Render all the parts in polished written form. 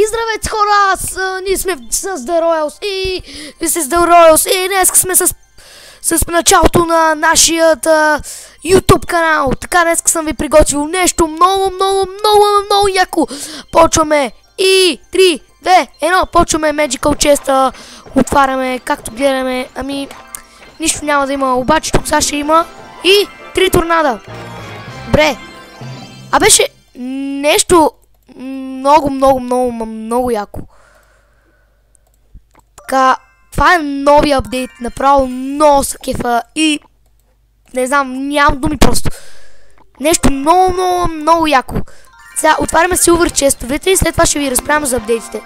здравейте хора, ние сме с The Royals и The Royals и днес сме с началото на нашия YouTube канал. Така днес съм ви приготвил нещо много яко. Почваме и 3, 2, 1, почваме Magical Chest, отваряме, както гледаме, ами нищо няма да има, обаче тук сега ще има и 3 торнада. Добре, а беше нещо много яко. Така, това е новия апдейт, направо много са кефа и не знам, нямам думи просто. Нещо много яко. Сега отваряме Silver честовете и след това ще ви разправям за апдейтите.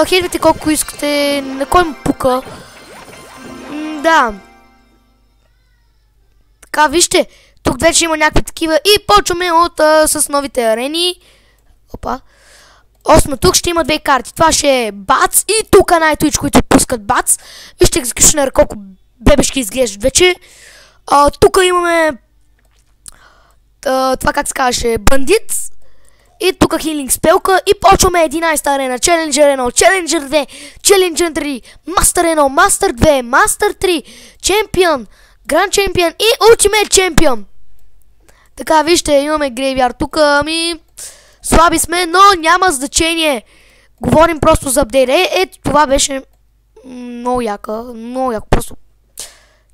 Хейтвайте колко искате, на кой му пука. Да. Така, вижте, тук вече има някакви такива и почваме с новите арени. Опа. Осмо, тук ще има две карти. Това ще е Бац и тук най-твич, които пускат Бац. Вижте екзекюшнера колко бебешки изглеждат вече. Тук имаме това как се казваше, Бандит. И тук хилинг спелка. И почваме 11-та арена. Челенджер 1, Челенджер 2, Челенджер 3, Мастер 1, Мастер 2, Мастер 3, Чемпион, Гранд Чемпион и Ултимейт Чемпион. Така, вижте, имаме грейвяр тук, ами слаби сме, но няма значение. Говорим просто за апдейт. Ето това беше много яко, просто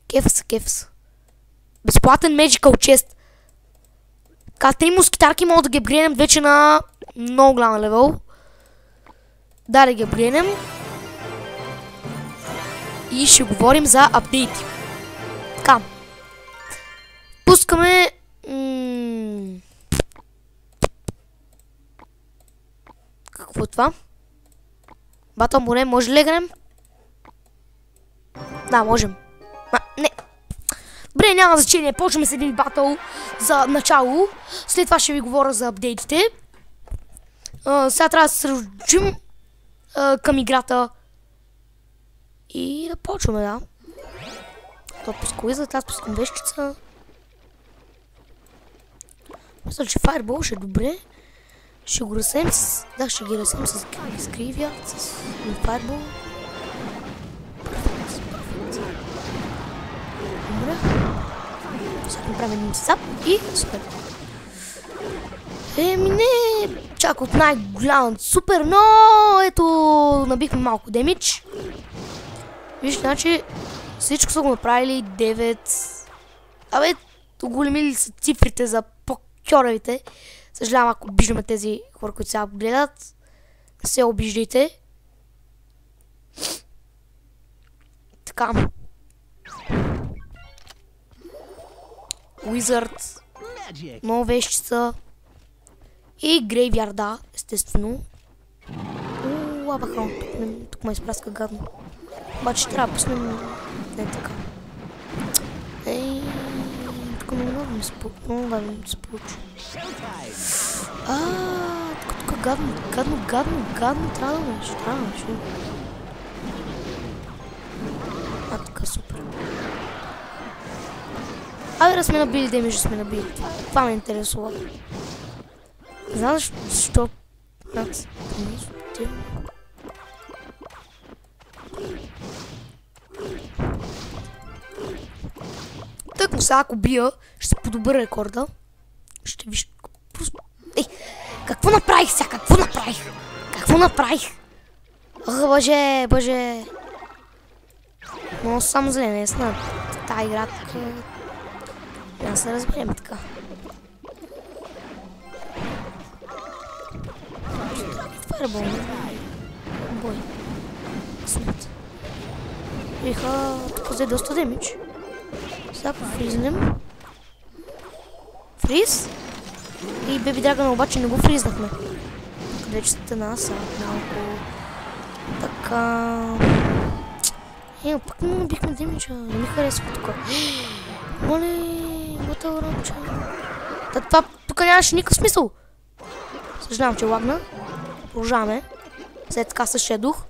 кефа са. Безплатен Magical Chest. Така, 3 мускитарки мога да ги апгрейднем вече на много голям левел. Да ги апгрейднем. И ще говорим за апдейти. Така. Пускаме какво е това? Батъл море, може ли грем? Да, можем. Не. Добре, няма значение. Почваме с един батъл за начало. След това ще ви говоря за апдейтите. Сега трябва да се съсредоточим към играта. И да почваме, да. Това пуска уизът, аз пускам вещица. Мисля, че Fireball ще е добре. Ще го разсеем с... Да, ще ги разсеем с Graveyard, с Fireball. Добре. Сега направим един сап и супер. Не чак от най-голям супер, но ето набихме малко демидж. Вижте, значи всичко са го направили 9. Абе, оголемили са цифрите за покьоравите. Съжалявам, ако обиждаме тези хора, които сега гледат. Не се обиждайте. Така. Wizard. Много вещица. И грейвярда, естествено. Абаха, тук ме изпраска гадно. Обаче трябва да пуснем... Не така. Тук много ми се получи. Тук гадно трябва да ме ще. Така, супер. Абе, да сме набили демиджа, сме набили. Това ме интересува. Не знам защо... Тък му сега, ако бия, ще се подобри рекорда. Ще виж... Просто... Какво направих сега? Какво направих? Боже. Но само зле, наистина. Тая игра така... Няма да се разберем така. Fireball. Бой. Късмет. Иха, тук взе доста демидж. Сега пофризнем. Фриз. И Беби Драгъна обаче не го фризнахме. Къде че сте нас, малко... Така... Пък не набихме демиджа. Не ми харесва тук. Моли... Готъл рамча. Това тук нямаше никакъв смисъл. Съжалявам, че лагна. Продължаваме. След така същия дух.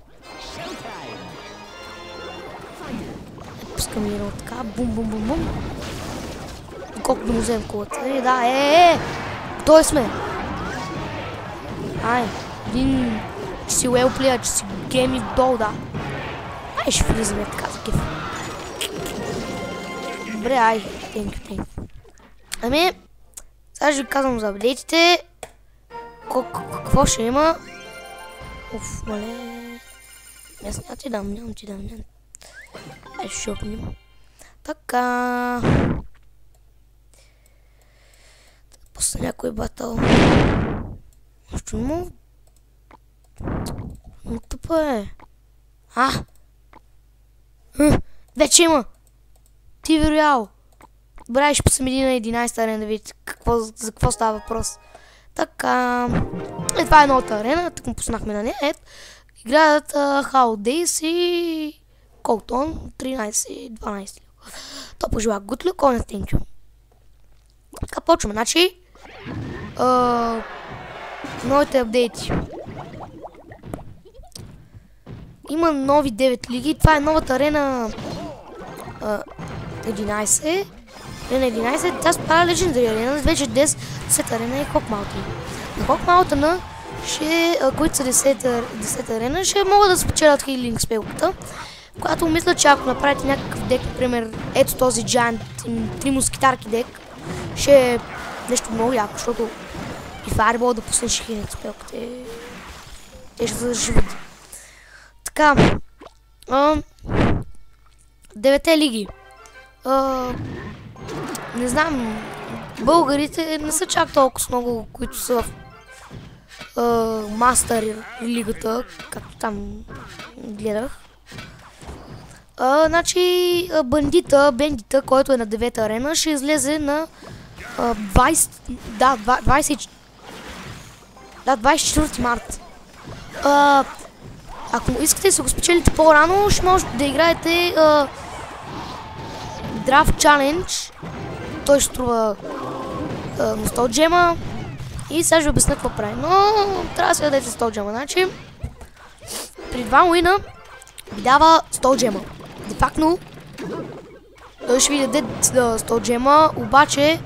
Пускам едно така. Бум. Колко да му вземем колата. Да, Готови сме. Ай. 1, че си уелплея, че си гейминг дол, да. Ай, ще влизаме така за кеф. Добре, ай, thank you. Ами, сега ще ви казвам за апдейтите. Какво ще има? Оф, мале. Аз няма ти дам, нямам ти дам. Ай, ще шопнем. Така. После някой батъл. Нещо има. Но тъпа е. Вече има. TV Royale. Добре, ще посъм един на 11-та арена да видите за какво става въпрос. Така. Това е новата арена, так му пуснахме на нея. Играят How Days и Колтон 13-12. То пожелах good luck on it, thank you. Така почваме, значи новите апдейти. Има нови 9 лиги, това е новата арена 11. Арена 11, тя спара Legendary арена, вече 10 арена и Hawk Mountain. На Hawk Mountain, които са 10 арена, ще могат да спечелят хилинг спелката. Когато мисля, че ако направите някакъв дек, например, ето този Giant 3 мускитарки дек, ще е нещо много яко, защото и Fireball да пуснеш хилинг спелката. Те ще заживат. Така, 9 лиги. Не знам, българите не са чак толкова много, които са в Мастър лигата, както там гледах. Значи Бендита, който е на 9-та арена, ще излезе на 24 март. Ако искате да се го спечелите по-рано, ще може да играете Draft Challenge. Той ще струва на 100 джема. И сега ще ви обясня какво прави. Но трябва да се дадете 100 джема. Значи, при 2 уина ви дава 100 джема. Де фактно, той ще ви даде 100 джема, обаче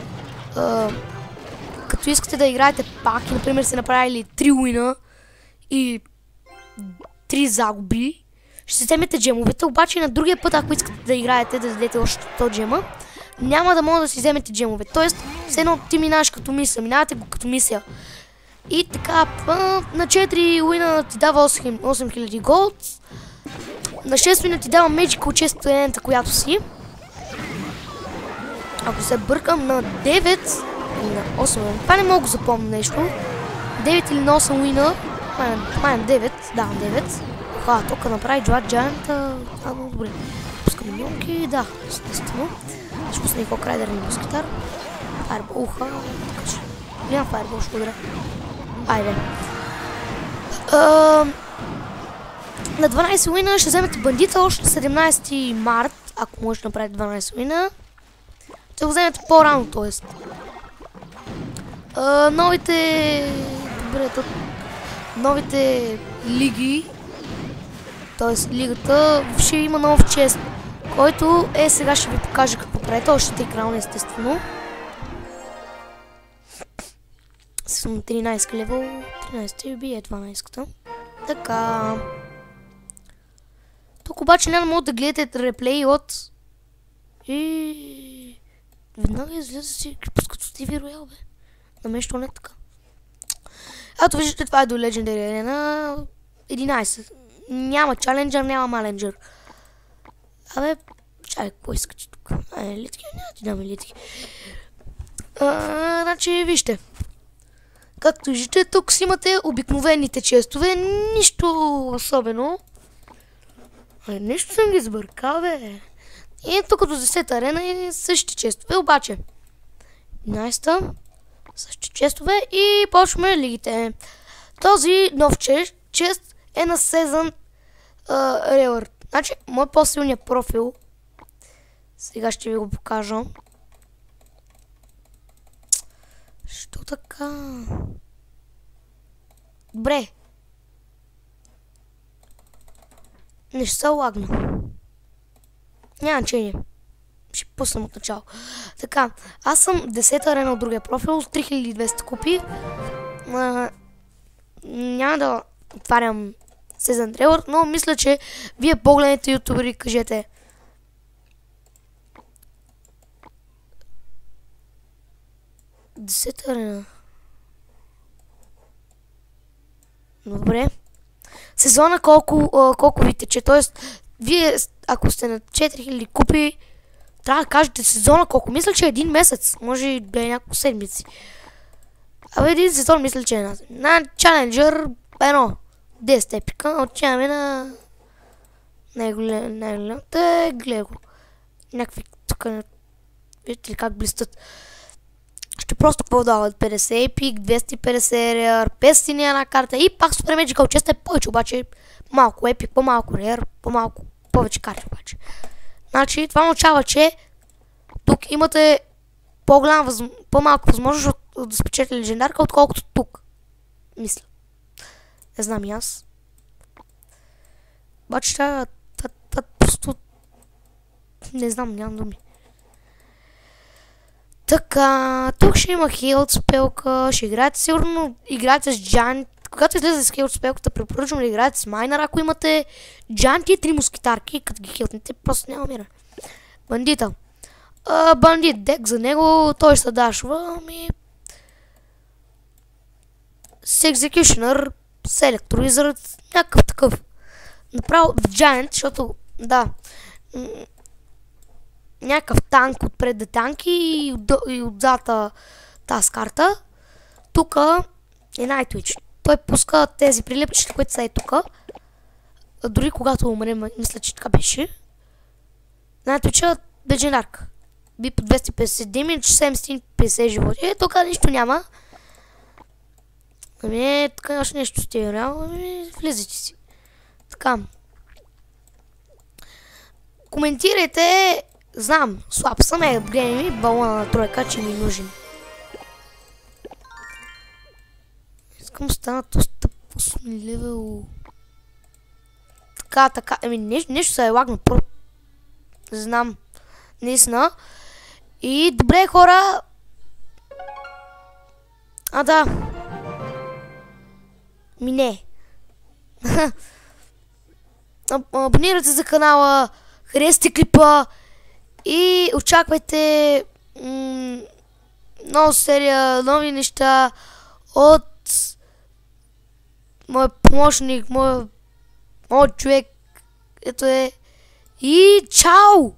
като искате да играете пак и например сте направили 3 уина и 3 загуби, ще си вземете джемовете, обаче на другия път, ако искате да играете, да дадете още 100 джема, няма да може да си вземете джемове. Тоест, все едно ти минаваш като мисия, минавате го като мисия. И така, на 4 уина ти дава 8000 голд, на 6 уина ти дава Magical Chest елемента, която си. Ако се бъркам на 9 или на 8 уина, това не мога да запомня нещо. 9 или на 8 уина, май на 9, да, на 9. Тук направи Джоат Giant, много добре. Пускам милионки, да, естествено. Ще пусна и Хок-Райдер на Мускитар. Файрбол, така че. Няма Файрбол, ще ударя. Айде. На 12 уина ще вземете Бандита още 17 март, ако може да направите 12 уина. Ще го вземете по-рано, т.е. Новите лиги, т.е. лигата, ще има нов чест, който сега ще ви покажа какво правите. Още 3 крауна, естествено. Съм 13 левел, 13 и бие 12-ката. Така. Тук обаче няма да мога да гледате реплей от... И... Веднага излезе си пускат с TV Royale, бе. На мен що не е така. Ето виждате, това е до Legendary Arena 11. Няма Challenger, няма Маленджер. Абе, чай, какво искате тук? Литки? Няма ти даме литки. Значи, вижте. Както виждате, тук си имате обикновените честове. Нищо особено. Нещо съм ги сбъркал, бе. И тук до 10-та арена и същите честове, обаче. 11-та, същите честове и почваме лигите. Този нов чест е на Season Reward. Значи, мой по-силният профил, сега ще ви го покажа. Що така? Добре. Не ще се лагна. Няма значение. Ще пуснем от начало. Така, аз съм 10-та арена от другия профил с 3200 купи. Няма да отварям сезон трейлър, но мисля, че вие погледнете ютубери, кажете. Десета арена. Добре. Сезона колко ви тече, т.е. вие, ако сте на 4000 купи, трябва да кажете сезона колко. Мисля, че е един месец, може и да е няколко седмици. Абе един сезон мисля, че е на Challenger едно 10 епика, отиваме на най-голямата гледай го. Някакви тук, виждате ли как блистат. Ще просто продават 50 епик, 250 рер, 500 една карта и пак Super Magical Chest е повече, обаче малко епик, по-малко рер, по-малко, повече карти обаче. Значи това означава, че тук имате по-малко възможност да спечелите легендарка, отколкото тук. Мисля. Не знам и аз. Обаче това просто... Не знам, нямам думи. Така, тук ще има хилд спелка, ще играете сигурно, играете с Джант. Когато излезе с хилд спелката, препоръчвам да играете с майнер, ако имате Джанти и 3 мускитарки, като ги хилтнете, просто няма мира. Бандита. Бандит, дек за него, той се дашва, с Executioner, с Electro някакъв такъв. Направо в Giant, защото, да, някакъв танк отпред да танки и отзад тази карта. Тук е Nightwitch. Той пуска тези прилепчета, които са тук. Дори когато умрем, мисля, че така беше. Nightwitch е легендарка. Би по 250 демидж, 750 животи. Тук нищо няма. Тук имаш нещо сте реално. Влизайте си. Така. Коментирайте. Знам, слаб съм, гледай ми балона на тройка, че ми е нужен. Искам да стана доста 8 левел. Така, нещо се е лагно, знам, наистина. И добре хора. Да. Не. Абонирайте за канала, харесайте клипа. И очаквайте нова серия, нови неща от моят помощник, моят човек. Ето е. И чао!